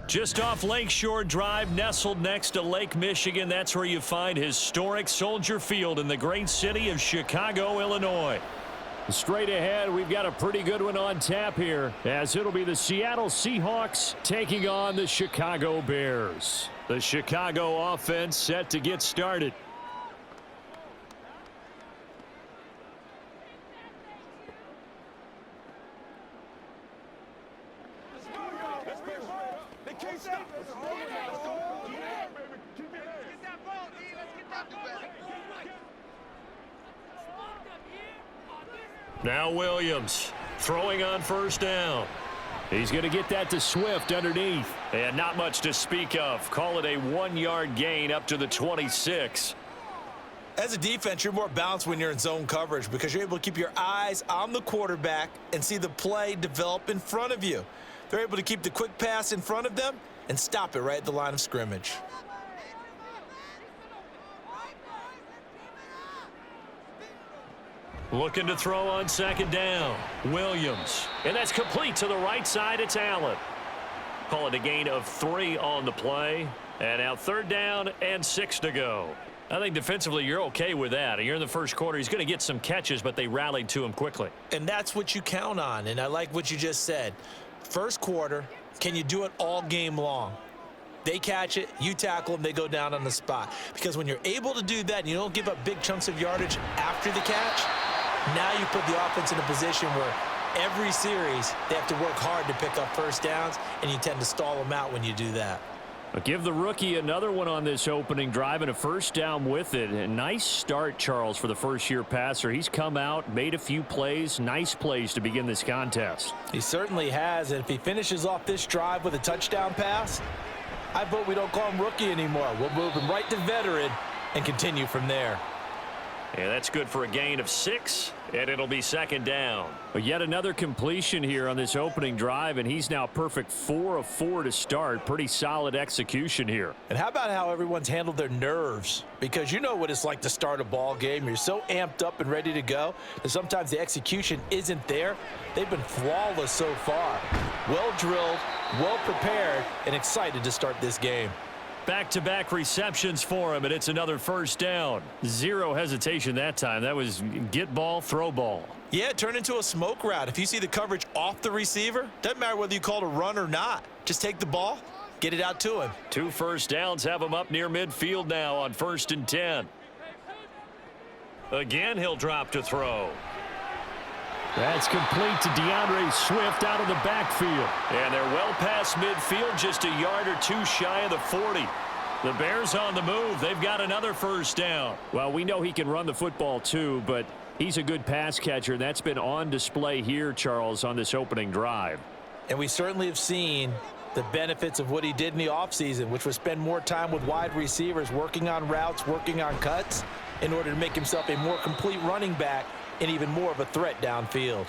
Just off Lakeshore Drive, nestled next to Lake Michigan, that's where you find historic Soldier Field in the great city of Chicago, Illinois. Straight ahead, we've got a pretty good one on tap here, as it'll be the Seattle Seahawks taking on the Chicago Bears. The Chicago offense set to get started. Now Williams throwing on first down. He's going to get that to Swift underneath. And not much to speak of. Call it a 1-yard gain up to the 26. As a defense, you're more balanced when you're in zone coverage because you're able to keep your eyes on the quarterback and see the play develop in front of you. They're able to keep the quick pass in front of them and stop it right at the line of scrimmage. Looking to throw on second down. Williams. And that's complete to the right side. It's Allen. Call it a gain of 3 on the play. And now third down and 6 to go. I think defensively you're okay with that. You're in the first quarter. He's going to get some catches, but they rallied to him quickly. And that's what you count on. And I like what you just said. First quarter, can you do it all game long? They catch it, you tackle them, they go down on the spot. Because when you're able to do that and you don't give up big chunks of yardage after the catch, now you put the offense in a position where every series they have to work hard to pick up first downs, and you tend to stall them out when you do that. But give the rookie another one on this opening drive and a first down with it. A nice start, Charles, for the first-year passer. He's come out, made a few plays, nice plays to begin this contest. He certainly has, and if he finishes off this drive with a touchdown pass, I vote we don't call him rookie anymore. We'll move him right to veteran and continue from there. Yeah, that's good for a gain of 6, and it'll be second down. But yet another completion here on this opening drive, and he's now perfect 4 of 4 to start. Pretty solid execution here. And how about how everyone's handled their nerves? Because you know what it's like to start a ball game. You're so amped up and ready to go that sometimes the execution isn't there. They've been flawless so far. Well drilled, well prepared, and excited to start this game. Back-to-back receptions for him, and it's another first down. Zero hesitation that time. That was get ball, throw ball. Yeah, it turned into a smoke route. If you see the coverage off the receiver, doesn't matter whether you call it a run or not. Just take the ball, get it out to him. 2 first downs have him up near midfield now on 1st and 10. Again, he'll drop to throw. That's complete to DeAndre Swift out of the backfield. And they're well past midfield, just a yard or 2 shy of the 40. The Bears on the move. They've got another first down. Well, we know he can run the football too, but he's a good pass catcher, and that's been on display here, Charles, on this opening drive. And we certainly have seen the benefits of what he did in the offseason, which was spend more time with wide receivers, working on routes, working on cuts, in order to make himself a more complete running back and even more of a threat downfield.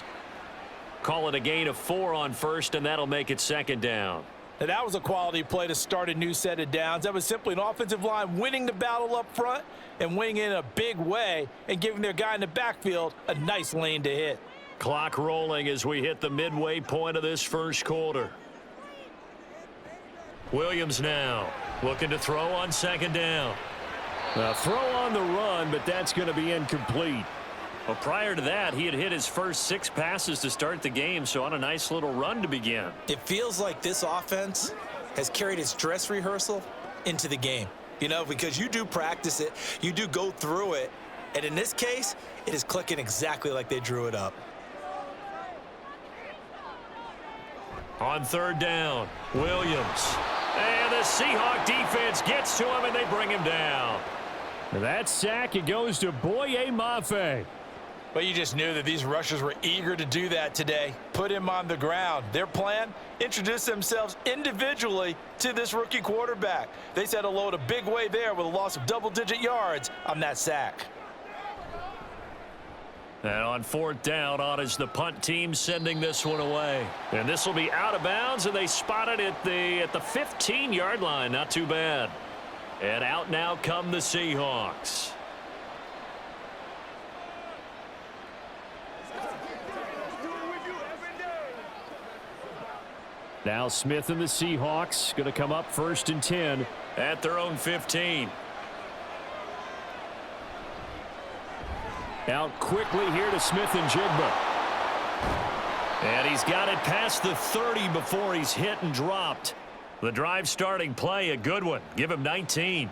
Call it a gain of 4 on first, and that'll make it second down. Now that was a quality play to start a new set of downs. That was simply an offensive line winning the battle up front and winning in a big way and giving their guy in the backfield a nice lane to hit. Clock rolling as we hit the midway point of this first quarter. Williams now looking to throw on second down. A throw on the run, but that's going to be incomplete. Well, prior to that, he had hit his first 6 passes to start the game, so on a nice little run to begin. It feels like this offense has carried its dress rehearsal into the game. You know, because you do practice it, you do go through it, and in this case, it is clicking exactly like they drew it up. On third down, Williams. And the Seahawk defense gets to him, and they bring him down. That sack, it goes to Boye Mafe. Well, you just knew that these rushers were eager to do that today. Put him on the ground. Their plan, introduce themselves individually to this rookie quarterback. They said hello in a big way there with a loss of double-digit yards on that sack. And on 4th down, on is the punt team sending this one away. And this will be out of bounds, and they spot it at the 15-yard line. Not too bad. And out now come the Seahawks. Now Smith and the Seahawks going to come up 1st and 10 at their own 15. Out quickly here to Smith and Jigba. And he's got it past the 30 before he's hit and dropped. The drive starting play, a good one. Give him 19.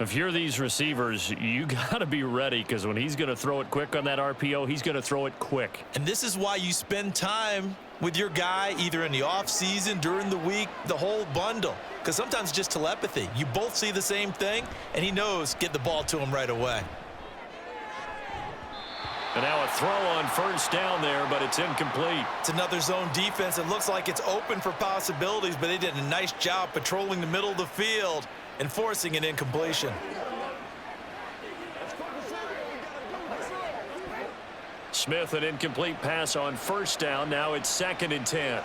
If you're these receivers, you got to be ready, because when he's going to throw it quick on that RPO, he's going to throw it quick. And this is why you spend time with your guy either in the offseason, during the week, the whole bundle. Because sometimes it's just telepathy. You both see the same thing, and he knows get the ball to him right away. And now a throw on 1st down there, but it's incomplete. It's another zone defense. It looks like it's open for possibilities, but they did a nice job patrolling the middle of the field and forcing an incompletion. Smith, an incomplete pass on 1st down. Now it's 2nd and 10.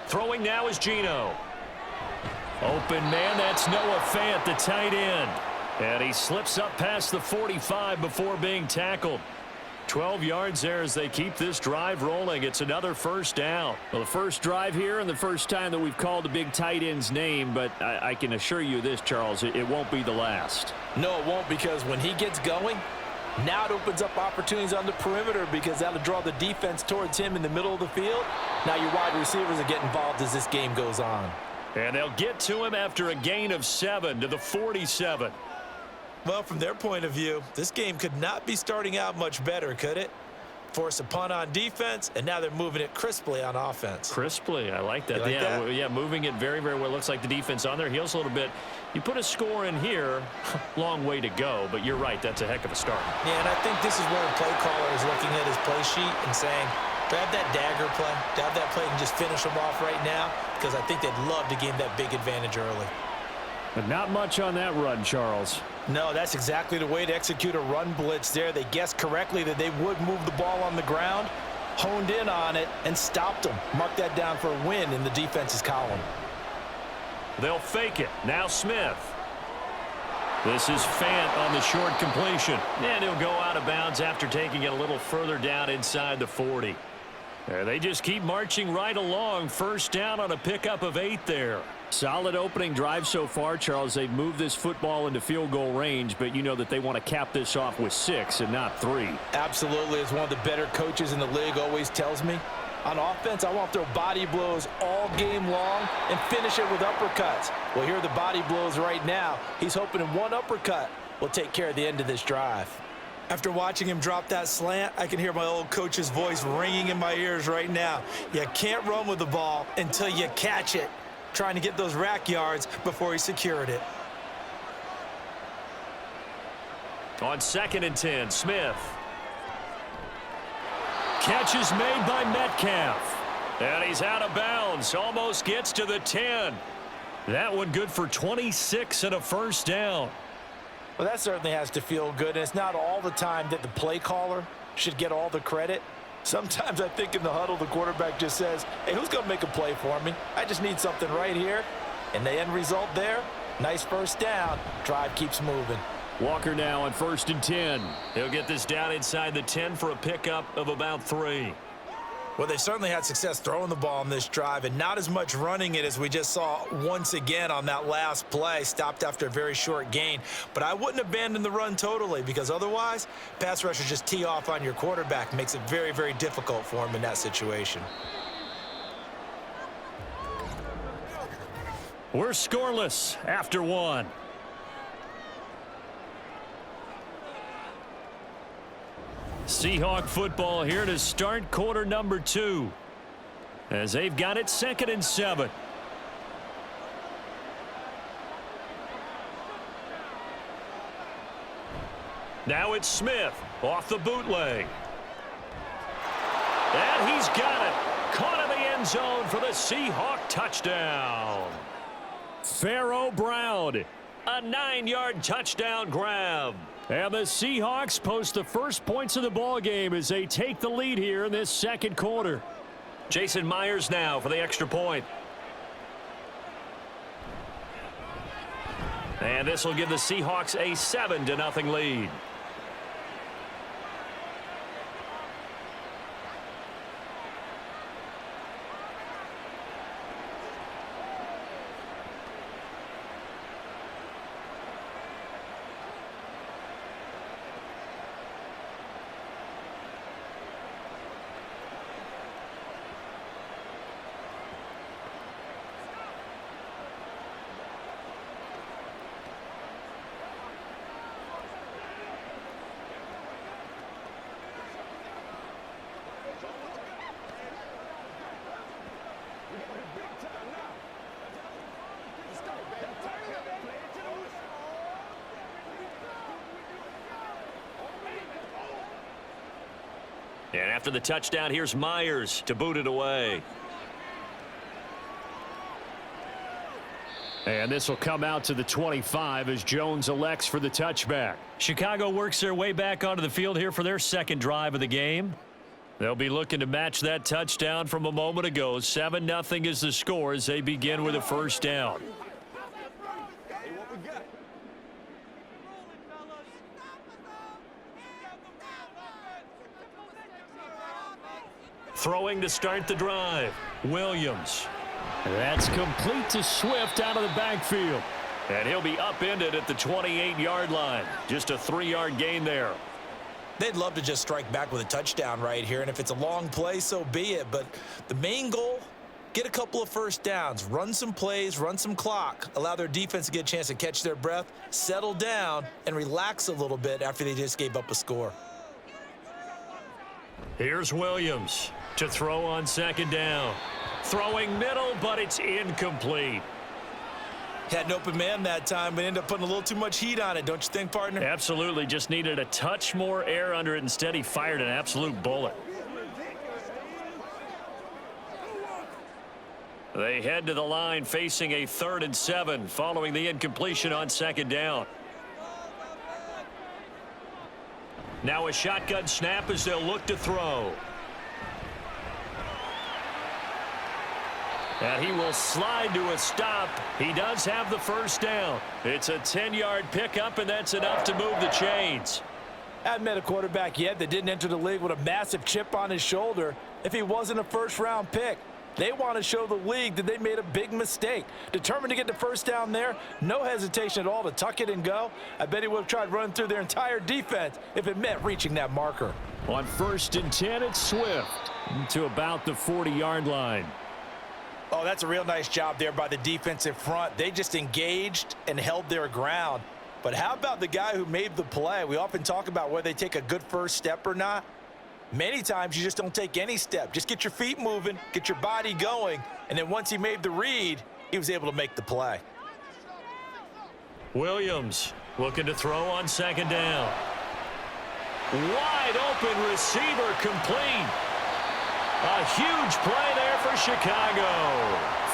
Throwing now is Geno. Open man, that's Noah Fant, the tight end. And he slips up past the 45 before being tackled. 12 yards there as they keep this drive rolling. It's another 1st down. Well, the first drive here and the first time that we've called a big tight end's name, but I can assure you this, Charles, it won't be the last. No, it won't, because when he gets going, now it opens up opportunities on the perimeter, because that'll draw the defense towards him in the middle of the field. Now your wide receivers will get involved as this game goes on. And they'll get to him after a gain of 7 to the 47. Well, from their point of view, this game could not be starting out much better, could it? Force a punt on defense, and now they're moving it crisply on offense. Crisply, I like that. You like that? Yeah, moving it very, very well. Looks like the defense on their heels a little bit. You put a score in here, long way to go, but you're right, that's a heck of a start. Yeah, and I think this is where the play caller is looking at his play sheet and saying, grab that dagger play, grab that play and just finish them off right now, because I think they'd love to gain that big advantage early. But not much on that run, Charles. No, that's exactly the way to execute a run blitz there. They guessed correctly that they would move the ball on the ground, honed in on it, and stopped them. Mark that down for a win in the defense's column. They'll fake it. Now Smith. This is Fant on the short completion. And he'll go out of bounds after taking it a little further down inside the 40. They just keep marching right along. 1st down on a pickup of 8 there. Solid opening drive so far, Charles. They've moved this football into field goal range, but you know that they want to cap this off with 6 and not 3. Absolutely. As one of the better coaches in the league always tells me, on offense, I want to throw body blows all game long and finish it with uppercuts. Well, here are the body blows right now. He's hoping in one uppercut will take care of the end of this drive. After watching him drop that slant, I can hear my old coach's voice ringing in my ears right now. You can't run with the ball until you catch it. Trying to get those rack yards before he secured it. On 2nd and 10, Smith. Catch is made by Metcalf. And he's out of bounds. Almost gets to the 10. That one good for 26 and a 1st down. Well, that certainly has to feel good. And it's not all the time that the play caller should get all the credit. Sometimes I think in the huddle, the quarterback just says, hey, who's going to make a play for me? I just need something right here. And the end result there, nice 1st down. Drive keeps moving. Walker now on 1st and 10. He'll get this down inside the 10 for a pickup of about 3. Well, they've certainly had success throwing the ball on this drive, and not as much running it as we just saw once again on that last play, stopped after a very short gain. But I wouldn't abandon the run totally, because otherwise, pass rushers just tee off on your quarterback. Makes it very, very difficult for him in that situation. We're scoreless after 1. Seahawk football here to start quarter number 2. As they've got it 2nd and 7. Now it's Smith off the bootleg. And he's got it. Caught in the end zone for the Seahawk touchdown. Pharaoh Brown, a 9-yard touchdown grab. And the Seahawks post the first points of the ball game as they take the lead here in this 2nd quarter. Jason Myers now for the extra point. And this will give the Seahawks a 7-0 lead. And after the touchdown, here's Myers to boot it away. And this will come out to the 25 as Jones elects for the touchback. Chicago works their way back onto the field here for their second drive of the game. They'll be looking to match that touchdown from a moment ago. 7-0 is the score as they begin with a first down. Throwing to start the drive, Williams. That's complete to Swift out of the backfield. And he'll be upended at the 28-yard line. Just a 3-yard gain there. They'd love to just strike back with a touchdown right here, and if it's a long play, so be it. But the main goal, get a couple of first downs, run some plays, run some clock, allow their defense to get a chance to catch their breath, settle down, and relax a little bit after they just gave up a score. Here's Williams to throw on second down. Throwing middle, but it's incomplete. Had an open man that time, but ended up putting a little too much heat on it, don't you think, partner? Absolutely. Just needed a touch more air under it. Instead, he fired an absolute bullet. They head to the line facing a 3rd and 7 following the incompletion on second down. Now a shotgun snap as they'll look to throw. And he will slide to a stop. He does have the first down. It's a 10-yard pickup, and that's enough to move the chains. Haven't met a quarterback yet that didn't enter the league with a massive chip on his shoulder if he wasn't a first-round pick. They want to show the league that they made a big mistake. Determined to get the first down there, no hesitation at all to tuck it and go. I bet he would have tried running through their entire defense if it meant reaching that marker. On 1st and 10, it's Swift to about the 40-yard line. Oh, that's a real nice job there by the defensive front. They just engaged and held their ground. But how about the guy who made the play? We often talk about whether they take a good first step or not. Many times you just don't take any step. Just get your feet moving, get your body going, and then once he made the read, he was able to make the play. Williams looking to throw on second down. Wide open receiver complete. A huge play there for Chicago.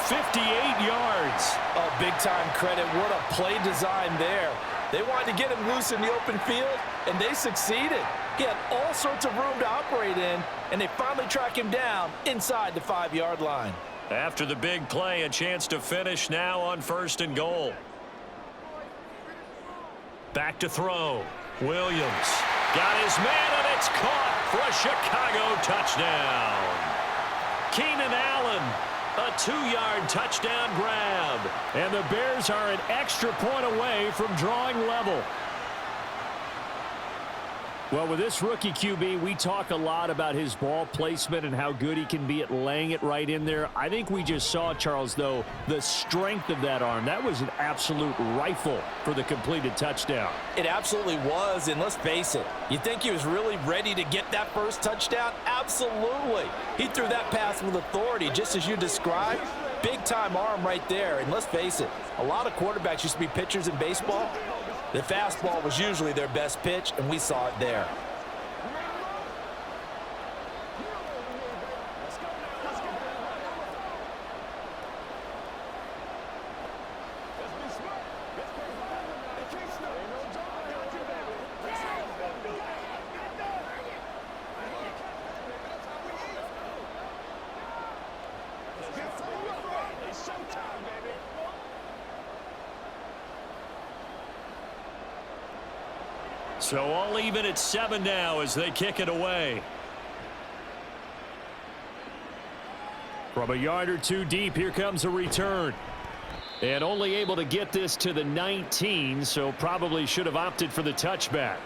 58 yards. Oh, big-time credit. What a play design there. They wanted to get him loose in the open field, and they succeeded. He had all sorts of room to operate in, and they finally track him down inside the 5-yard line. After the big play, a chance to finish now on 1st and goal. Back to throw. Williams got his man, and it's caught for a Chicago touchdown. Keenan Allen, a 2-yard touchdown grab. And the Bears are an extra point away from drawing level. Well, with this rookie QB, we talk a lot about his ball placement and how good he can be at laying it right in there. I think we just saw, Charles, though, the strength of that arm. That was an absolute rifle for the completed touchdown. It absolutely was, and let's face it, you think he was really ready to get that first touchdown? Absolutely. He threw that pass with authority, just as you described. Big-time arm right there, and let's face it, a lot of quarterbacks used to be pitchers in baseball. The fastball was usually their best pitch, and we saw it there. So all even at 7 now as they kick it away. From a yard or two deep, here comes a return. And only able to get this to the 19, so probably should have opted for the touchback.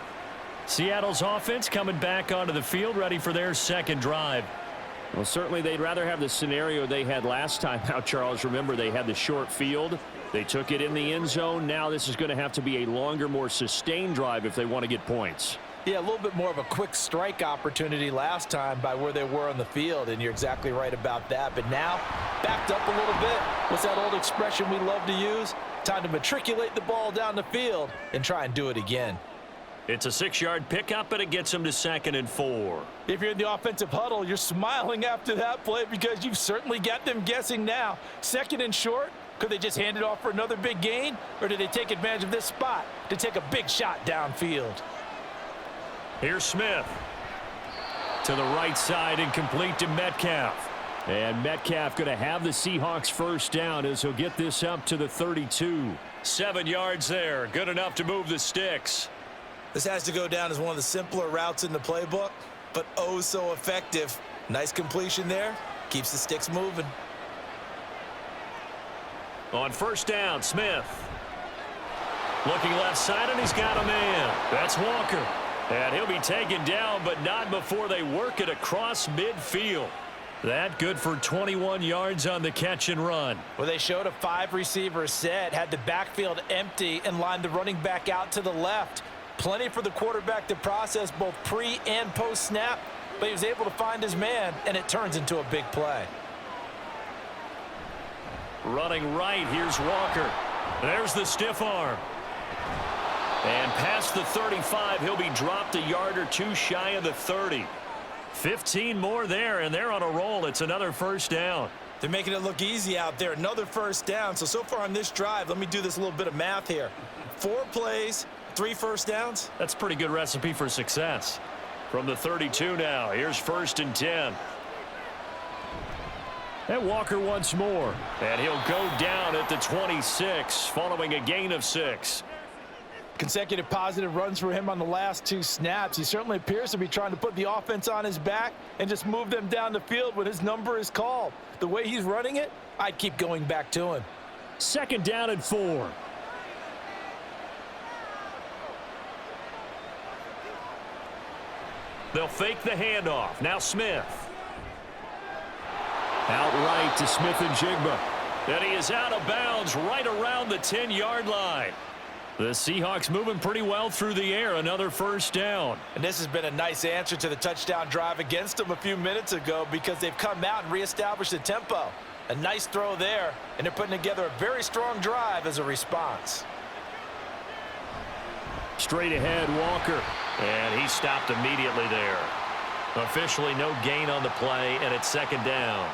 Seattle's offense coming back onto the field, ready for their second drive. Well, certainly they'd rather have the scenario they had last time out, Charles. Remember, they had the short field. They took it in the end zone. Now this is going to have to be a longer, more sustained drive if they want to get points. Yeah, a little bit more of a quick strike opportunity last time by where they were on the field, and you're exactly right about that. But now, backed up a little bit. What's that old expression we love to use? Time to matriculate the ball down the field and try and do it again. It's a 6-yard pickup, and it gets them to 2nd and 4. If you're in the offensive huddle, you're smiling after that play because you've certainly got them guessing now. 2nd and short, could they just hand it off for another big gain? Or did they take advantage of this spot to take a big shot downfield? Here's Smith. To the right side and complete to Metcalf. And Metcalf going to have the Seahawks first down as he'll get this up to the 32. 7 yards there. Good enough to move the sticks. This has to go down as one of the simpler routes in the playbook, but oh so effective. Nice completion there. Keeps the sticks moving. On first down, Smith. Looking left side, and he's got a man. That's Walker. And he'll be taken down, but not before they work it across midfield. That good for 21 yards on the catch and run. Well, they showed a 5-receiver set, had the backfield empty, and lined the running back out to the left. Plenty for the quarterback to process both pre- and post-snap, but he was able to find his man, and it turns into a big play. Running right, here's Walker. There's the stiff arm. And past the 35, he'll be dropped a yard or two shy of the 30. 15 more there, and they're on a roll. It's another first down. They're making it look easy out there. Another first down. So far on this drive, let me do this little bit of math here. 4 plays, 3 first downs. That's a pretty good recipe for success. From the 32 now, here's 1st and 10. And Walker once more. And he'll go down at the 26, following a gain of 6. Consecutive positive runs for him on the last 2 snaps. He certainly appears to be trying to put the offense on his back and just move them down the field when his number is called. The way he's running it, I'd keep going back to him. 2nd down and 4. They'll fake the handoff. Now Smith. Outright to Smith and Jigba. And he is out of bounds right around the 10-yard line. The Seahawks moving pretty well through the air. Another first down. And this has been a nice answer to the touchdown drive against them a few minutes ago because they've come out and reestablished the tempo. A nice throw there, and they're putting together a very strong drive as a response. Straight ahead, Walker. And he stopped immediately there. Officially no gain on the play, and it's 2nd down.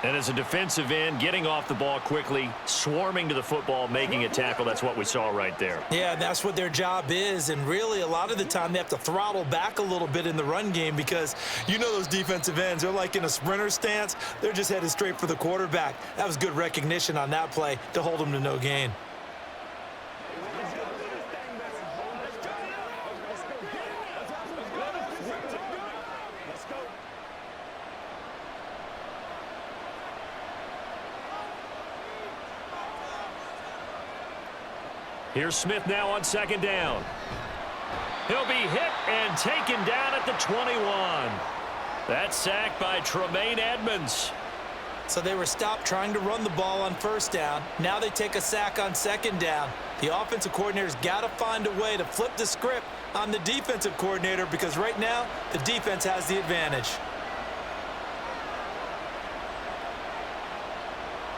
And as a defensive end, getting off the ball quickly, swarming to the football, making a tackle, that's what we saw right there. Yeah, that's what their job is, and really a lot of the time they have to throttle back a little bit in the run game because you know those defensive ends, they're like in a sprinter stance. They're just headed straight for the quarterback. That was good recognition on that play to hold them to no gain. Here's Smith now on 2nd down. He'll be hit and taken down at the 21. That's sacked by Tremaine Edmonds. So they were stopped trying to run the ball on 1st down. Now they take a sack on 2nd down. The offensive coordinator's got to find a way to flip the script on the defensive coordinator because right now the defense has the advantage.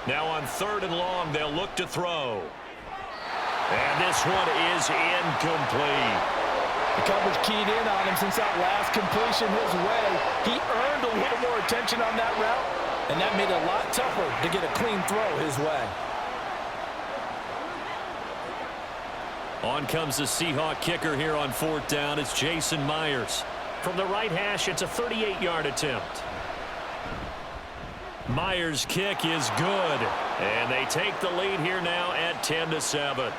Now on 3rd and long, they'll look to throw. And this one is incomplete. The coverage keyed in on him since that last completion his way. He earned a little more attention on that route, and that made it a lot tougher to get a clean throw his way. On comes the Seahawk kicker here on 4th down. It's Jason Myers. From the right hash, it's a 38-yard attempt. Myers' kick is good, and they take the lead here now at 10-7.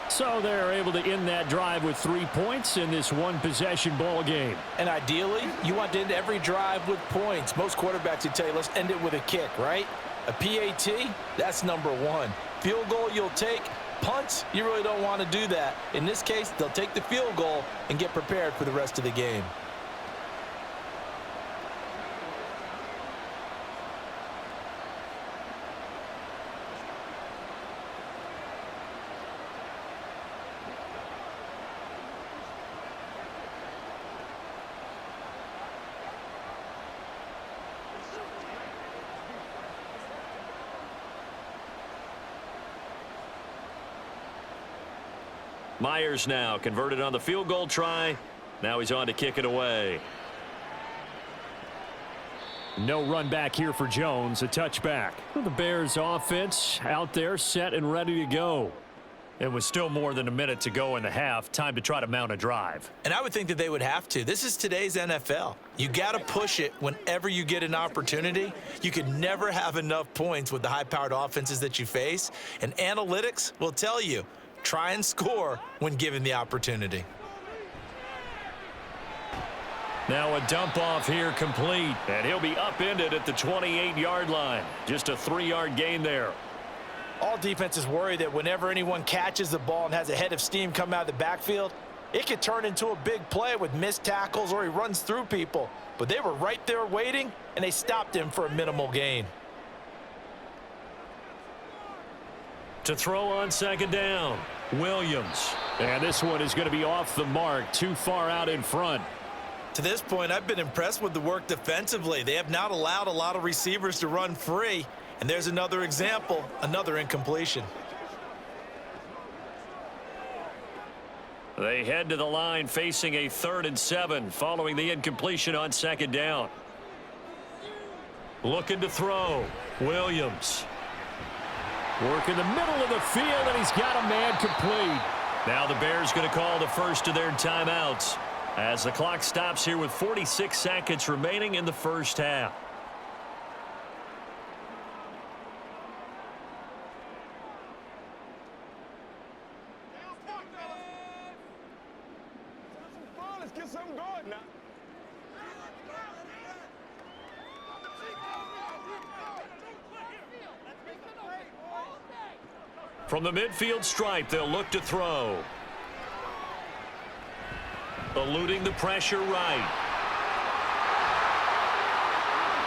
So they're able to end that drive with 3 points in this one-possession ball game. And ideally, you want to end every drive with points. Most quarterbacks would tell you, let's end it with a kick, right? A PAT, that's number 1. Field goal you'll take. Punts, you really don't want to do that. In this case, they'll take the field goal and get prepared for the rest of the game. Myers now converted on the field goal try. Now he's on to kick it away. No run back here for Jones. A touchback. The Bears offense out there set and ready to go. It was still more than a minute to go in the half. Time to try to mount a drive. And I would think that they would have to. This is today's NFL. You got to push it whenever you get an opportunity. You can never have enough points with the high-powered offenses that you face. And analytics will tell you, try and score when given the opportunity. Now a dump off here complete. And he'll be upended at the 28-yard line. Just a 3-yard gain there. All defenses worry that whenever anyone catches the ball and has a head of steam come out of the backfield, it could turn into a big play with missed tackles or he runs through people. But they were right there waiting, and they stopped him for a minimal gain. To throw on second down, Williams. And this one is going to be off the mark, too far out in front. To this point, I've been impressed with the work defensively. They have not allowed a lot of receivers to run free. And there's another example, another incompletion. They head to the line facing a 3rd and 7 following the incompletion on second down. Looking to throw, Williams. Work in the middle of the field, and he's got a man complete. Now the Bears going to call the first of their timeouts as the clock stops here with 46 seconds remaining in the first half. From the midfield stripe, they'll look to throw. Eluding the pressure right.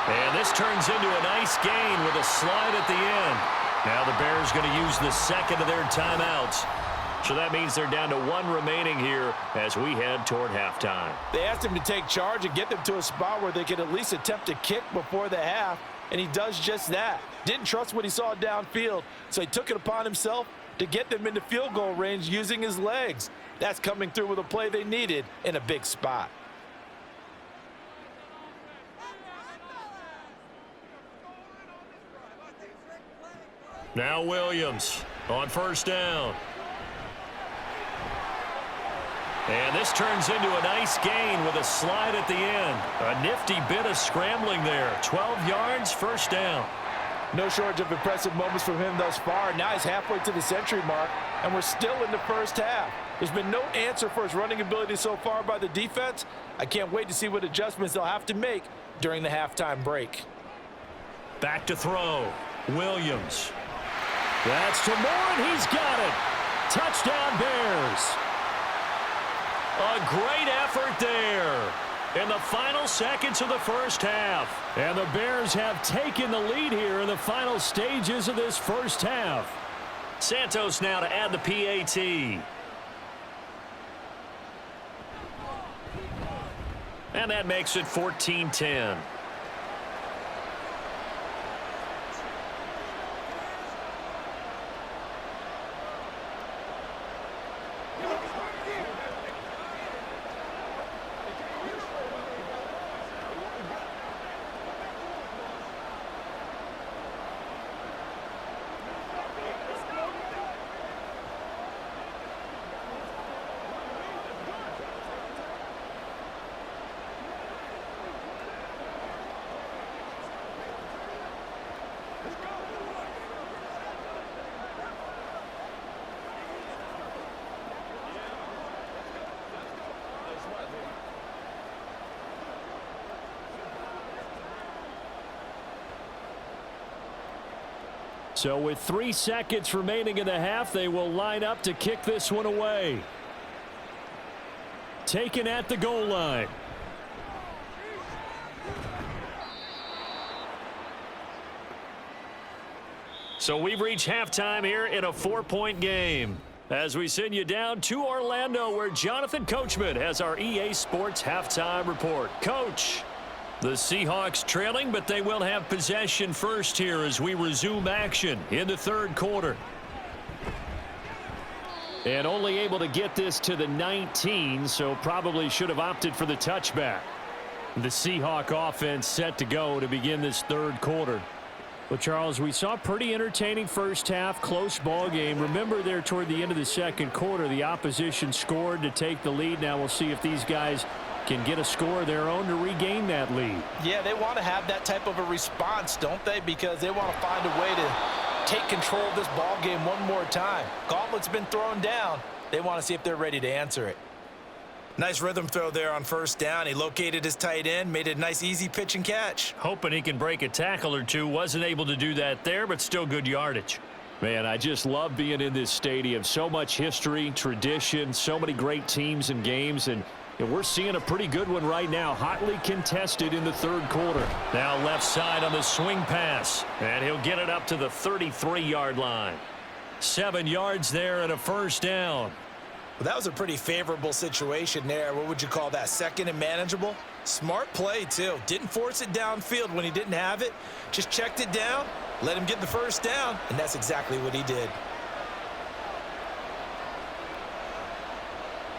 And this turns into a nice gain with a slide at the end. Now the Bears going to use the second of their timeouts. So that means they're down to 1 remaining here as we head toward halftime. They asked him to take charge and get them to a spot where they could at least attempt a kick before the half, and he does just that. Didn't trust what he saw downfield, so he took it upon himself to get them into field goal range using his legs. That's coming through with a play they needed in a big spot. Now Williams on first down. And this turns into a nice gain with a slide at the end. A nifty bit of scrambling there. 12 yards, first down. No shortage of impressive moments from him thus far. Now he's halfway to the century mark, and we're still in the first half. There's been no answer for his running ability so far by the defense. I can't wait to see what adjustments they'll have to make during the halftime break. Back to throw. Williams. That's to Moore, and he's got it. Touchdown, Bears. A great effort there in the final seconds of the first half. And the Bears have taken the lead here in the final stages of this first half. Santos now to add the PAT. And that makes it 14-10. So with 3 seconds remaining in the half, they will line up to kick this one away. Taken at the goal line. So we've reached halftime here in a 4-point game. As we send you down to Orlando, where Jonathan Coachman has our EA Sports halftime report. Coach, the Seahawks trailing, but they will have possession first here as we resume action in the third quarter. And only able to get this to the 19, so probably should have opted for the touchback. The Seahawk offense set to go to begin this third quarter. Well, Charles, we saw a pretty entertaining first half, close ball game. Remember there toward the end of the second quarter, the opposition scored to take the lead. Now we'll see if these guys can get a score of their own to regain that lead. Yeah, they want to have that type of a response, don't they? Because they want to find a way to take control of this ball game one more time. Gauntlet's been thrown down. They want to see if they're ready to answer it. Nice rhythm throw there on first down. He located his tight end, made it a nice easy pitch and catch. Hoping he can break a tackle or two. Wasn't able to do that there, but still good yardage. Man, I just love being in this stadium. So much history, tradition, so many great teams and games, and we're seeing a pretty good one right now. Hotly contested in the third quarter. Now left side on the swing pass, and he'll get it up to the 33-yard line. 7 yards there and a first down. Well, that was a pretty favorable situation there. What would you call that? Second and manageable? Smart play, too. Didn't force it downfield when he didn't have it. Just checked it down, let him get the first down, and that's exactly what he did.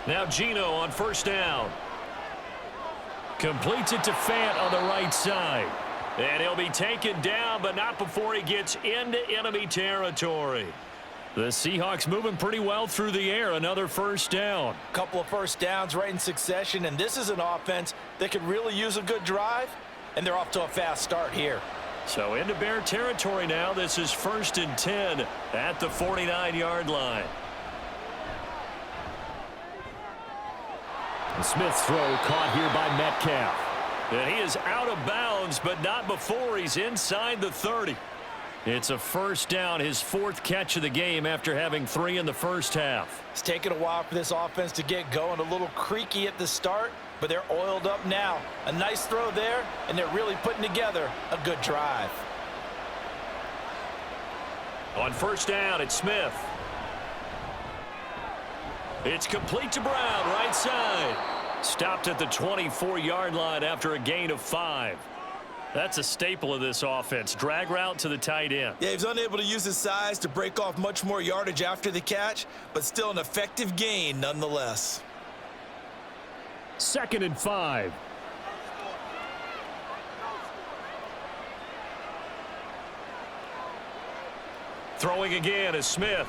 Now Gino on first down. Completes it to Fant on the right side. And he'll be taken down, but not before he gets into enemy territory. The Seahawks moving pretty well through the air. Another first down. Couple of first downs right in succession, and this is an offense that could really use a good drive, and they're off to a fast start here. So into Bear territory now. This is 1st and 10 at the 49-yard line. The Smith's throw caught here by Metcalf. And he is out of bounds, but not before he's inside the 30. It's a first down, his 4th catch of the game after having 3 in the first half. It's taken a while for this offense to get going. A little creaky at the start, but they're oiled up now. A nice throw there, and they're really putting together a good drive. On first down, it's Smith. It's complete to Brown, right side. Stopped at the 24-yard line after a gain of 5. That's a staple of this offense. Drag route to the tight end. Yeah, he was unable to use his size to break off much more yardage after the catch, but still an effective gain nonetheless. 2nd and 5. Throwing again is Smith.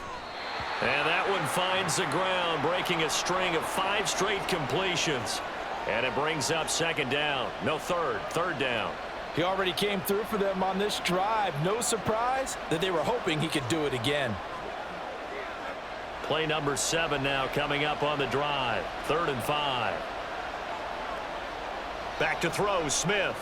And that one finds the ground, breaking a string of 5 straight completions. And it brings up 2nd down. No, 3rd down. He already came through for them on this drive. No surprise that they were hoping he could do it again. Play number 7 now coming up on the drive. 3rd and 5. Back to throw, Smith.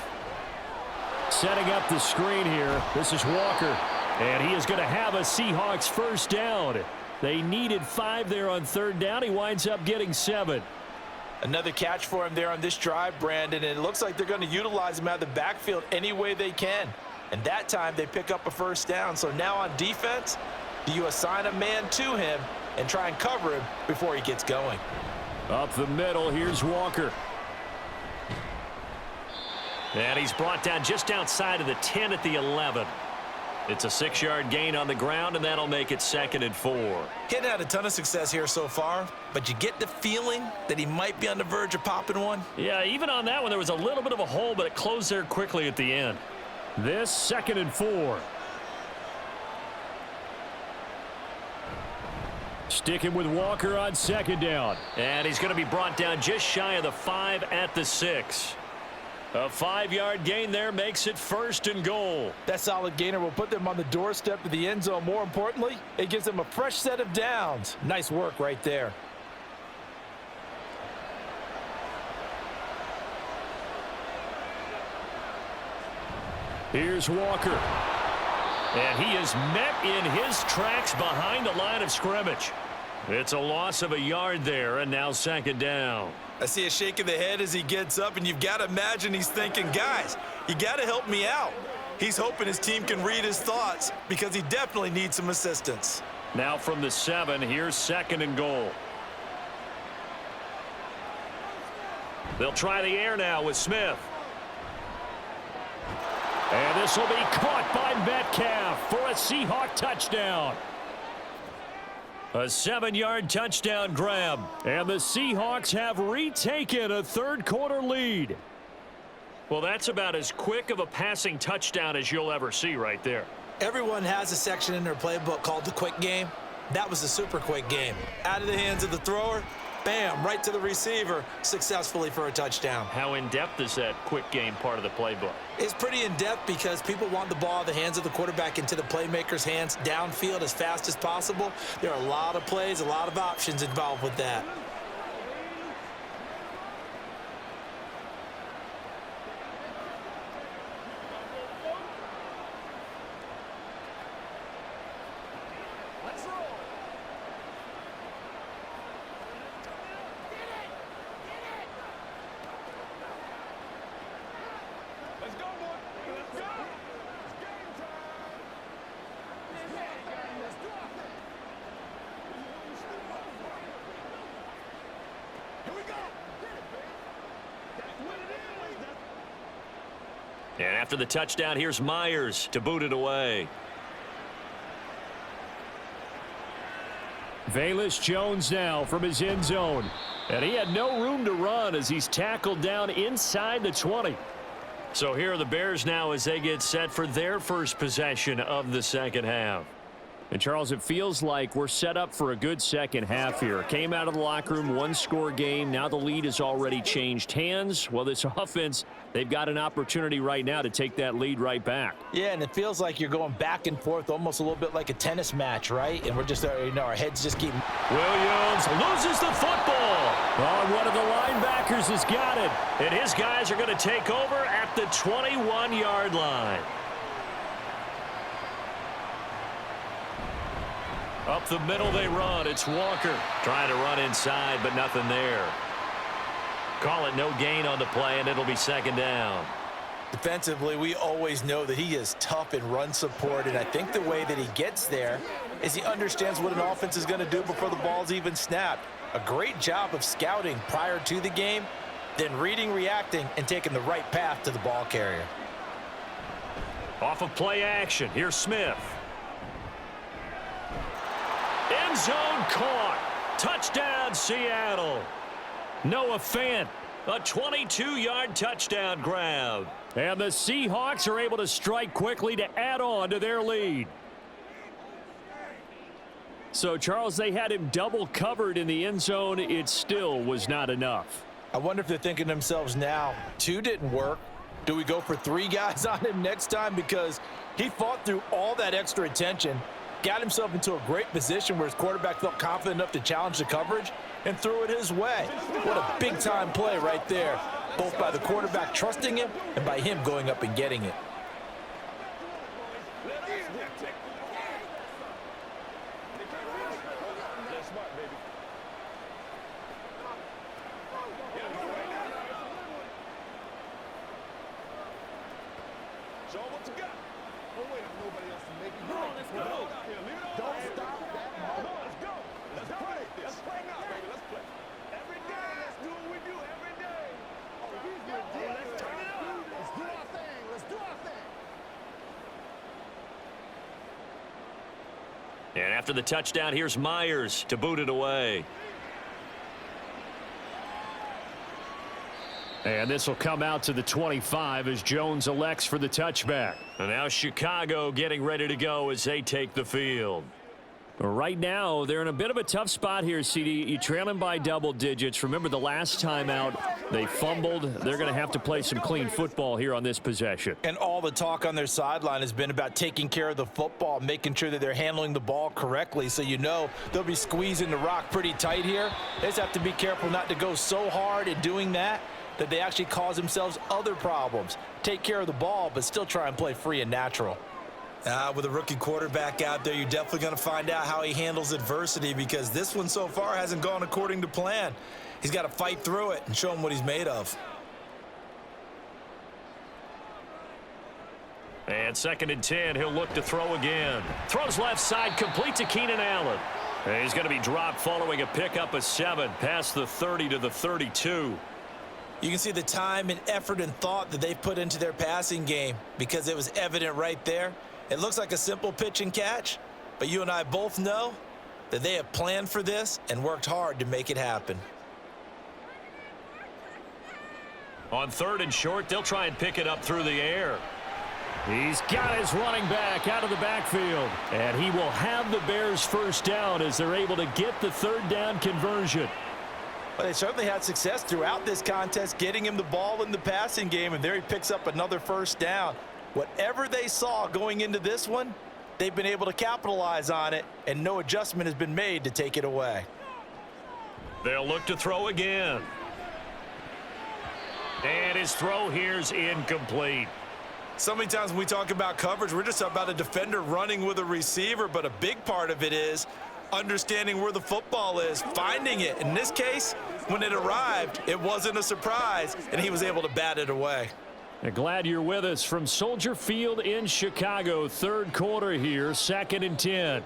Setting up the screen here. This is Walker. And he is going to have a Seahawks first down. They needed 5 there on 3rd down. He winds up getting 7. Another catch for him there on this drive, Brandon, and it looks like they're going to utilize him out of the backfield any way they can. And that time they pick up a first down. So now on defense, do you assign a man to him and try and cover him before he gets going? Up the middle, here's Walker. And he's brought down just outside of the 10 at the 11. It's a 6-yard gain on the ground, and that'll make it 2nd and 4. He hadn't had a ton of success here so far, but you get the feeling that he might be on the verge of popping one. Yeah, even on that one, there was a little bit of a hole, but it closed there quickly at the end. This 2nd and 4. Sticking with Walker on 2nd down. And he's going to be brought down just shy of the 5 at the 6. A 5-yard gain there makes it 1st and goal. That solid gainer will put them on the doorstep of the end zone. More importantly, it gives them a fresh set of downs. Nice work right there. Here's Walker. And he is met in his tracks behind the line of scrimmage. It's a loss of a yard there, and now 2nd down. I see a shake of the head as he gets up, and you've got to imagine he's thinking, guys, you got to help me out. He's hoping his team can read his thoughts because he definitely needs some assistance. Now from the 7, here's 2nd and goal. They'll try the air now with Smith. And this will be caught by Metcalf for a Seahawk touchdown. A 7-yard touchdown grab. And the Seahawks have retaken a third-quarter lead. Well, that's about as quick of a passing touchdown as you'll ever see right there. Everyone has a section in their playbook called the quick game. That was a super quick game. Out of the hands of the thrower, bam, right to the receiver, successfully for a touchdown. How in-depth is that quick game part of the playbook? It's pretty in-depth because people want the ball out of the hands of the quarterback into the playmaker's hands downfield as fast as possible. There are a lot of plays, a lot of options involved with that. And after the touchdown, here's Myers to boot it away. Velus Jones now from his end zone. And he had no room to run as he's tackled down inside the 20. So here are the Bears now as they get set for their first possession of the second half. And, Charles, it feels like we're set up for a good second half here. Came out of the locker room, one-score game. Now the lead has already changed hands. Well, this offense, they've got an opportunity right now to take that lead right back. Yeah, and it feels like you're going back and forth almost a little bit like a tennis match, right? And we're just, our heads just keep... Williams loses the football. Oh, one of the linebackers has got it. And his guys are going to take over at the 21-yard line. Up the middle they run. It's Walker trying to run inside, but nothing there. Call it no gain on the play, and it'll be second down. Defensively, we always know that he is tough in run support, and I think the way that he gets there is he understands what an offense is going to do before the ball's even snapped. A great job of scouting prior to the game, then reading, reacting, and taking the right path to the ball carrier. Off of play action, here's Smith. End zone caught. Touchdown, Seattle. Noah Fant, a 22-yard touchdown grab. And the Seahawks are able to strike quickly to add on to their lead. So, Charles, they had him double covered in the end zone. It still was not enough. I wonder if they're thinking to themselves now, 2 didn't work. Do we go for 3 guys on him next time? Because he fought through all that extra attention, got himself into a great position where his quarterback felt confident enough to challenge the coverage and threw it his way. What a big-time play right there, both by the quarterback trusting him and by him going up and getting it. And after the touchdown, here's Myers to boot it away. And this will come out to the 25 as Jones elects for the touchback. And now Chicago getting ready to go as they take the field. Right now, they're in a bit of a tough spot here, CD. You trail them by double digits. Remember the last time out, they fumbled. They're going to have to play some clean football here on this possession. And all the talk on their sideline has been about taking care of the football, making sure that they're handling the ball correctly. So you know they'll be squeezing the rock pretty tight here. They just have to be careful not to go so hard in doing that they actually cause themselves other problems. Take care of the ball, but still try and play free and natural. With a rookie quarterback out there, you're definitely going to find out how he handles adversity, because this one so far hasn't gone according to plan. He's got to fight through it and show him what he's made of. And 2nd and 10, he'll look to throw again. Throws left side, complete to Keenan Allen. And he's going to be dropped following a pickup of 7 past the 30 to the 32. You can see the time and effort and thought that they've put into their passing game, because it was evident right there. It looks like a simple pitch and catch, but you and I both know that they have planned for this and worked hard to make it happen. On 3rd and short, they'll try and pick it up through the air. He's got his running back out of the backfield. And he will have the Bears first down as they're able to get the 3rd down conversion. Well, they certainly had success throughout this contest getting him the ball in the passing game, and there he picks up another first down. Whatever they saw going into this one, they've been able to capitalize on it, and no adjustment has been made to take it away. They'll look to throw again. And his throw here's incomplete. So many times when we talk about coverage, we're just about a defender running with a receiver, but a big part of it is understanding where the football is, finding it. In this case, when it arrived, it wasn't a surprise, and he was able to bat it away. Glad you're with us from Soldier Field in Chicago. 3rd quarter here, 2nd and 10.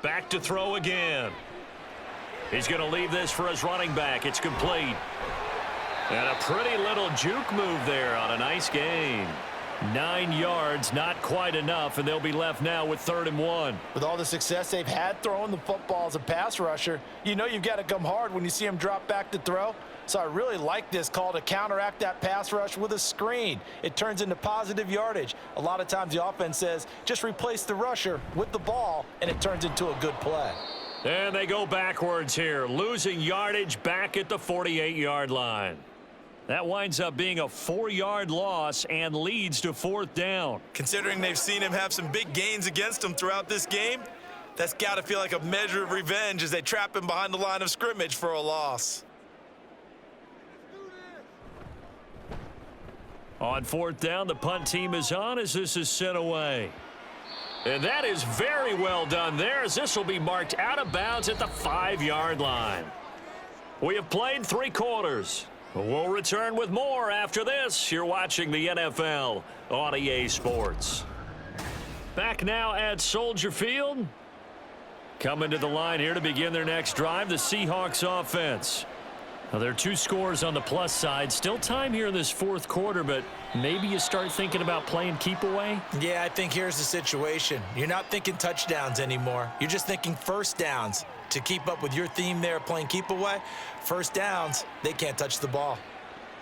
Back to throw again. He's going to leave this for his running back. It's complete. And a pretty little juke move there on a nice gain. 9 yards, not quite enough, and they'll be left now with 3rd and 1. With all the success they've had throwing the football as a pass rusher, you know you've got to come hard when you see him drop back to throw. So I really like this call to counteract that pass rush with a screen. It turns into positive yardage. A lot of times the offense says, just replace the rusher with the ball, and it turns into a good play. And they go backwards here, losing yardage back at the 48-yard line. That winds up being a 4-yard loss and leads to 4th down. Considering they've seen him have some big gains against him throughout this game, that's got to feel like a measure of revenge as they trap him behind the line of scrimmage for a loss. On 4th down, the punt team is on as this is sent away. And that is very well done there as this will be marked out of bounds at the 5-yard line. We have played 3 quarters. We'll return with more after this. You're watching the NFL on EA Sports. Back now at Soldier Field. Coming to the line here to begin their next drive, the Seahawks offense. Now, there are 2 scores on the plus side. Still time here in this 4th quarter, but maybe you start thinking about playing keep away? Yeah, I think here's the situation. You're not thinking touchdowns anymore. You're just thinking first downs. To keep up with your theme there playing keep away, first downs, they can't touch the ball.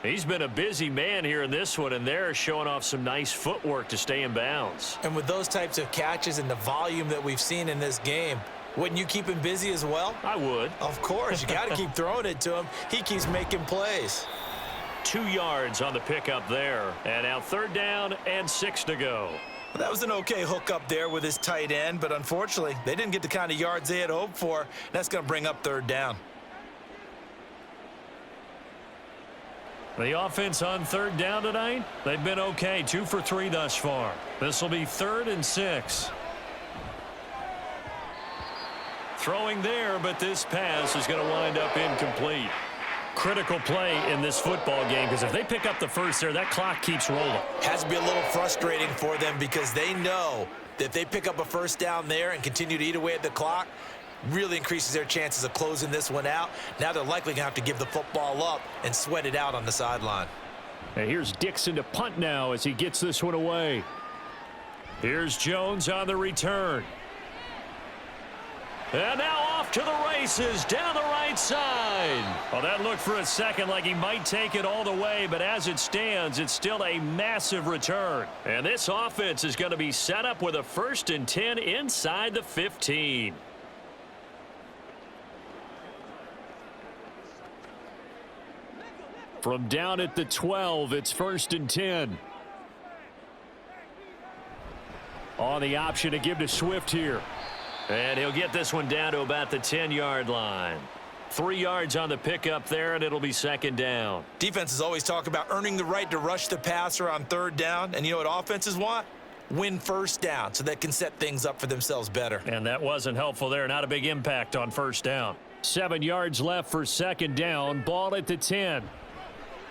He's been a busy man here in this one, and they're showing off some nice footwork to stay in bounds. And with those types of catches and the volume that we've seen in this game, wouldn't you keep him busy as well? I would. Of course. You got to keep throwing it to him. He keeps making plays. 2 yards on the pickup there. And now 3rd down and 6 to go. That was an okay hookup there with his tight end, but unfortunately, they didn't get the kind of yards they had hoped for. That's going to bring up 3rd down. The offense on 3rd down tonight, they've been okay. 2 for 3 thus far. This will be 3rd and 6. Throwing there, but this pass is going to wind up incomplete. Critical play in this football game because if they pick up the first there, that clock keeps rolling. Has to be a little frustrating for them because they know that if they pick up a first down there and continue to eat away at the clock, really increases their chances of closing this one out. Now they're likely going to have to give the football up and sweat it out on the sideline. And here's Dixon to punt now as he gets this one away. Here's Jones on the return. And now off to the races down the right side. Well, that looked for a second like he might take it all the way, but as it stands, it's still a massive return. And this offense is going to be set up with a 1st and 10 inside the 15. From down at the 12, it's 1st and 10. On the option to give to Swift here. And he'll get this one down to about the 10-yard line. 3 yards on the pickup there, and it'll be 2nd down. Defenses always talk about earning the right to rush the passer on 3rd down. And you know what offenses want? Win first down so they can set things up for themselves better. And that wasn't helpful there. Not a big impact on 1st down. 7 yards left for 2nd down. Ball at the 10.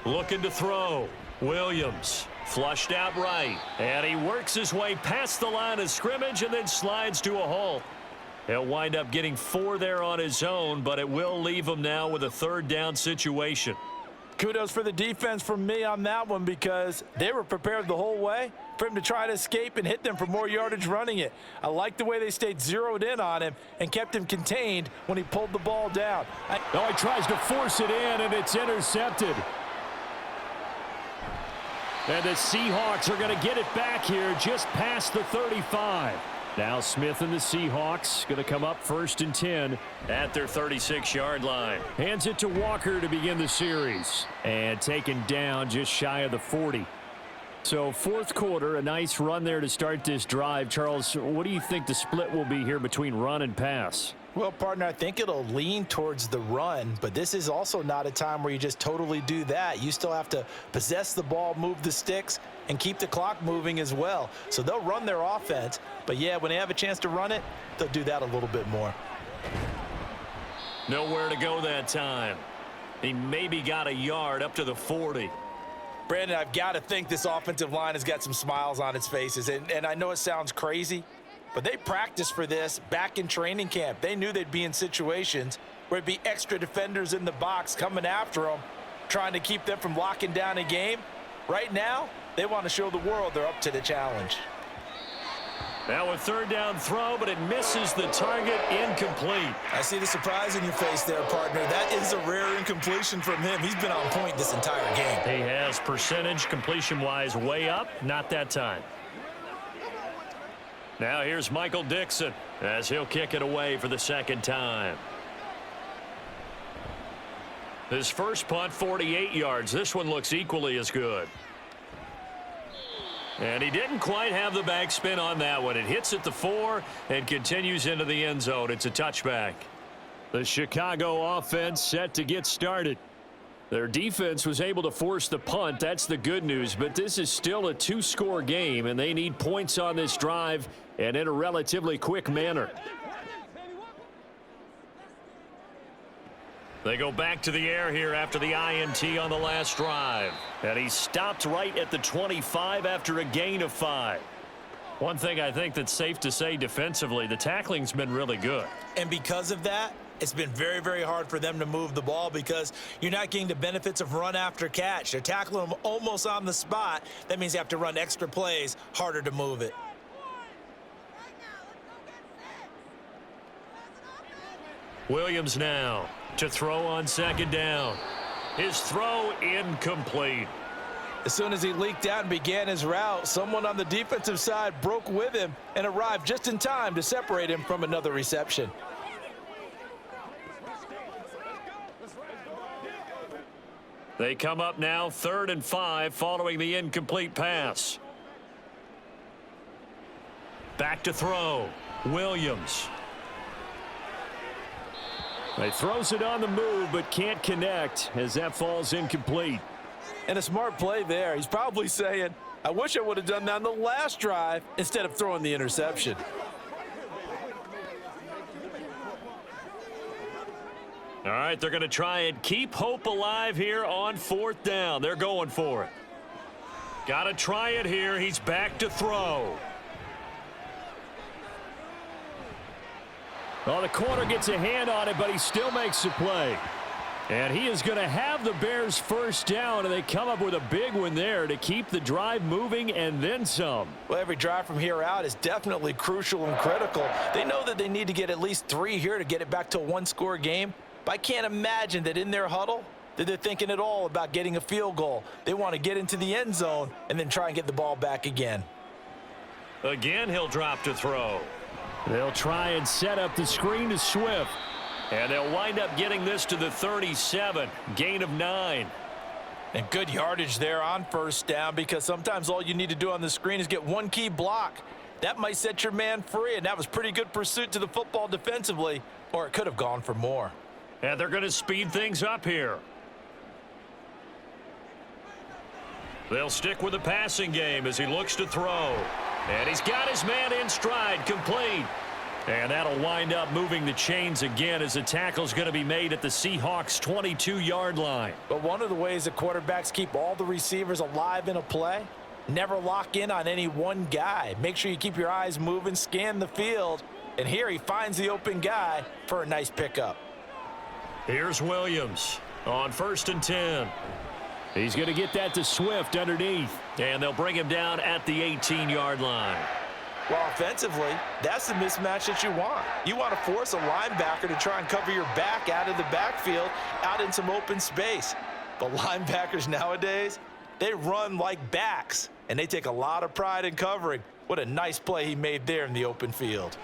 Looking to throw. Williams flushed out right. And he works his way past the line of scrimmage and then slides to a halt. He'll wind up getting 4 there on his own, but it will leave him now with a 3rd down situation. Kudos for the defense from me on that one because they were prepared the whole way for him to try to escape and hit them for more yardage running it. I like the way they stayed zeroed in on him and kept him contained when he pulled the ball down. He tries to force it in, and it's intercepted. And the Seahawks are going to get it back here just past the 35. Now Smith and the Seahawks going to come up 1st and 10 at their 36-yard line. Hands it to Walker to begin the series. And taken down just shy of the 40. So 4th quarter, a nice run there to start this drive. Charles, what do you think the split will be here between run and pass? Well, partner, I think it'll lean towards the run, but this is also not a time where you just totally do that. You still have to possess the ball, move the sticks, and keep the clock moving as well. So they'll run their offense, but yeah, when they have a chance to run it, they'll do that a little bit more. Nowhere to go that time. He maybe got a yard up to the 40. Brandon, I've got to think this offensive line has got some smiles on its faces, and I know it sounds crazy, but they practiced for this back in training camp. They knew they'd be in situations where it'd be extra defenders in the box coming after them, trying to keep them from locking down a game. Right now, they want to show the world they're up to the challenge. Now a 3rd down throw, but it misses the target, incomplete. I see the surprise in your face there, partner. That is a rare incompletion from him. He's been on point this entire game. He has percentage completion-wise way up, not that time. Now here's Michael Dixon as he'll kick it away for the 2nd time. His first punt, 48 yards. This one looks equally as good. And he didn't quite have the backspin on that one. It hits at the 4 and continues into the end zone. It's a touchback. The Chicago offense set to get started. Their defense was able to force the punt. That's the good news. But this is still a 2-score game, and they need points on this drive and in a relatively quick manner. They go back to the air here after the INT on the last drive. And he stopped right at the 25 after a gain of 5. One thing I think that's safe to say defensively, the tackling's been really good. And because of that, it's been very, very hard for them to move the ball because you're not getting the benefits of run after catch. They're tackling them almost on the spot. That means you have to run extra plays, harder to move it. Williams now to throw on 2nd down. His throw incomplete. As soon as he leaked out and began his route, someone on the defensive side broke with him and arrived just in time to separate him from another reception. They come up now 3rd and 5 following the incomplete pass. Back to throw. Williams. He throws it on the move but can't connect as that falls incomplete. And a smart play there. He's probably saying, I wish I would have done that on the last drive instead of throwing the interception. All right, they're going to try and keep hope alive here on 4th down. They're going for it. Got to try it here. He's back to throw. Well, the corner gets a hand on it, but he still makes the play. And he is going to have the Bears 1st down, and they come up with a big one there to keep the drive moving and then some. Well, every drive from here out is definitely crucial and critical. They know that they need to get at least 3 here to get it back to a 1-score game. But I can't imagine that in their huddle that they're thinking at all about getting a field goal. They want to get into the end zone and then try and get the ball back again. Again, he'll drop to throw. They'll try and set up the screen to Swift. And they'll wind up getting this to the 37. Gain of 9. And good yardage there on 1st down because sometimes all you need to do on the screen is get one key block. That might set your man free, and that was pretty good pursuit to the football defensively, or it could have gone for more. And they're going to speed things up here. They'll stick with the passing game as he looks to throw. And he's got his man in stride, complete. And that'll wind up moving the chains again as the tackle's going to be made at the Seahawks' 22-yard line. But one of the ways that quarterbacks keep all the receivers alive in a play, never lock in on any one guy. Make sure you keep your eyes moving, scan the field. And here he finds the open guy for a nice pickup. Here's Williams on 1st and 10. He's going to get that to Swift underneath. And they'll bring him down at the 18-yard line. Well, offensively, that's the mismatch that you want. You want to force a linebacker to try and cover your back out of the backfield, out in some open space. But linebackers nowadays, they run like backs, and they take a lot of pride in covering. What a nice play he made there in the open field.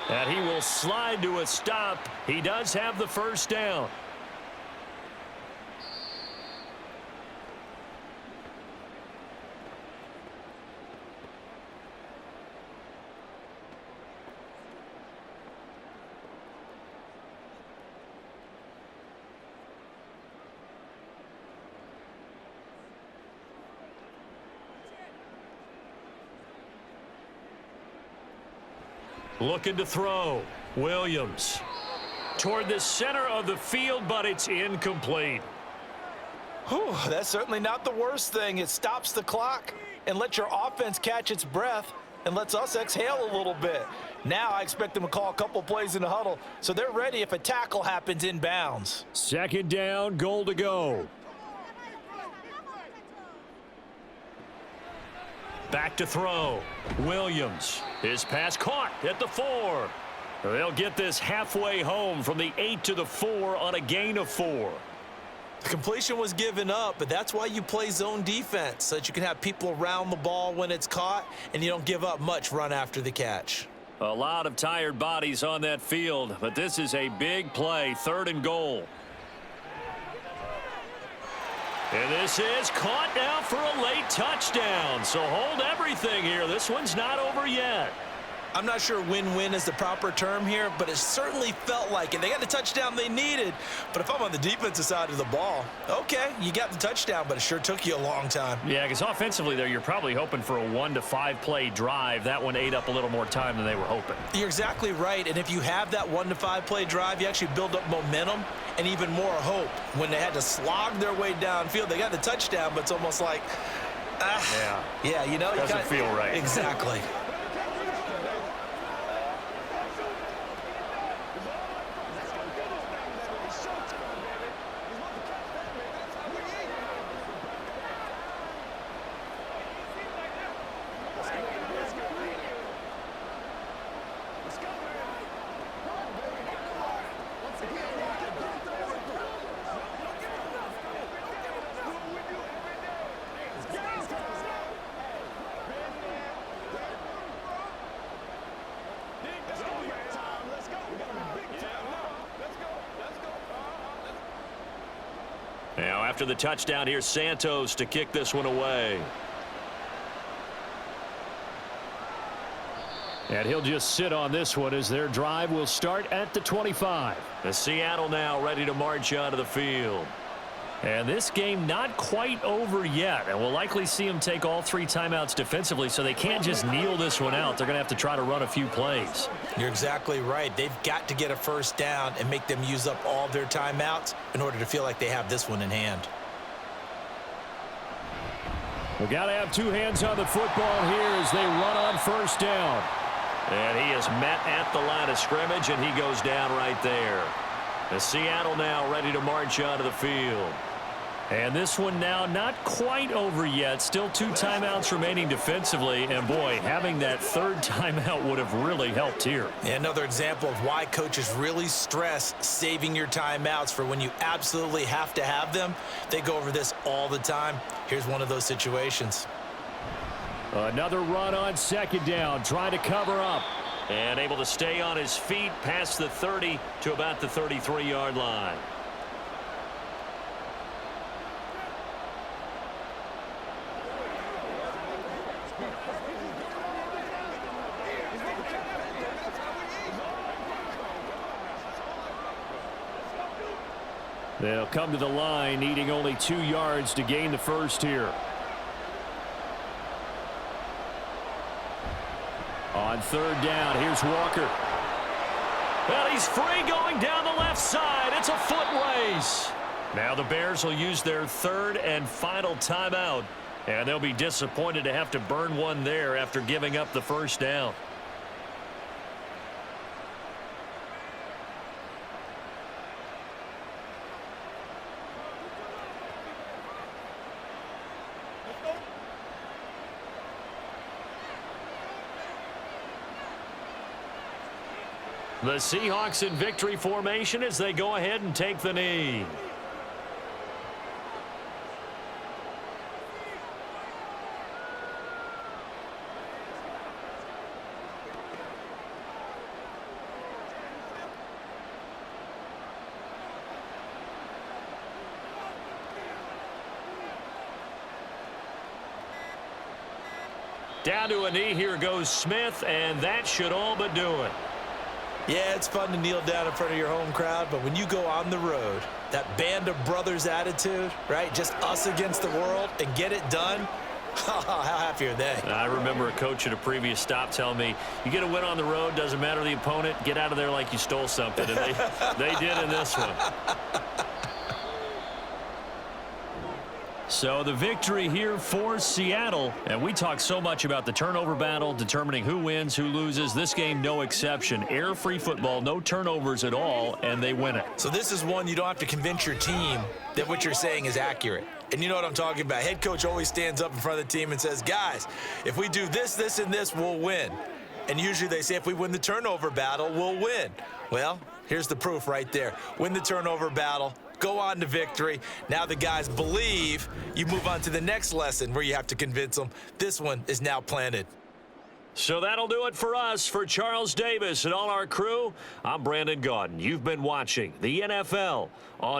And he will slide to a stop. He does have the first down. Looking to throw. Williams. Toward the center of the field, but it's incomplete. Whew, that's certainly not the worst thing. It stops the clock and lets your offense catch its breath and lets us exhale a little bit. Now I expect them to call a couple plays in the huddle, so they're ready if a tackle happens in bounds. Second down, goal to go. Back to throw. Williams. His pass caught at the 4. They'll get this halfway home from the 8 to the 4 on a gain of 4. The completion was given up, but that's why you play zone defense, so that you can have people around the ball when it's caught and you don't give up much run after the catch. A lot of tired bodies on that field, but this is a big play, 3rd and goal. And this is caught now for a late touchdown. So hold everything here. This one's not over yet. I'm not sure win-win is the proper term here, but it certainly felt like it. They got the touchdown they needed, but if I'm on the defensive side of the ball, okay, you got the touchdown, but it sure took you a long time. Yeah, because offensively there, you're probably hoping for a 1 to 5 play drive. That one ate up a little more time than they were hoping. You're exactly right, and if you have that 1 to 5 play drive, you actually build up momentum and even more hope. When they had to slog their way downfield, they got the touchdown, but it's almost like, yeah, you know, doesn't feel right. Exactly. Now after the touchdown, here's Santos to kick this one away. And he'll just sit on this one as their drive will start at the 25. The Seattle now ready to march onto the field. And this game not quite over yet. And we'll likely see them take all 3 timeouts defensively, so they can't just kneel this one out. They're going to have to try to run a few plays. You're exactly right. They've got to get a first down and make them use up all their timeouts in order to feel like they have this one in hand. We've got to have 2 hands on the football here as they run on first down. And he is met at the line of scrimmage, and he goes down right there. The Seattle now ready to march onto the field. And this one now not quite over yet. Still 2 timeouts remaining defensively. And, boy, having that 3rd timeout would have really helped here. Yeah, another example of why coaches really stress saving your timeouts for when you absolutely have to have them. They go over this all the time. Here's one of those situations. Another run on second down, trying to cover up. And able to stay on his feet past the 30 to about the 33-yard line. They'll come to the line, needing only 2 yards to gain the first here. On 3rd down, here's Walker. Well, he's free going down the left side. It's a foot race. Now the Bears will use their 3rd and final timeout. And they'll be disappointed to have to burn one there after giving up the first down. The Seahawks in victory formation as they go ahead and take the knee. Down to a knee, here goes Smith, and that should all but do it. Yeah, it's fun to kneel down in front of your home crowd, but when you go on the road, that band of brothers attitude, right? Just us against the world and get it done. How happy are they? I remember a coach at a previous stop telling me, you get a win on the road, doesn't matter the opponent, get out of there like you stole something. And they did in this one. So the victory here for Seattle. And we talk so much about the turnover battle, determining who wins, who loses. This game, no exception. Air-free football, no turnovers at all, and they win it. So this is one you don't have to convince your team that what you're saying is accurate. And you know what I'm talking about. Head coach always stands up in front of the team and says, guys, if we do this, this, and this, we'll win. And usually they say if we win the turnover battle, we'll win. Well, here's the proof right there. Win the turnover battle. Go on to victory. Now the guys believe. You move on to the next lesson where you have to convince them. This one is now planted. So that'll do it for us. For Charles Davis and all our crew, I'm Brandon Gaudin. You've been watching the NFL on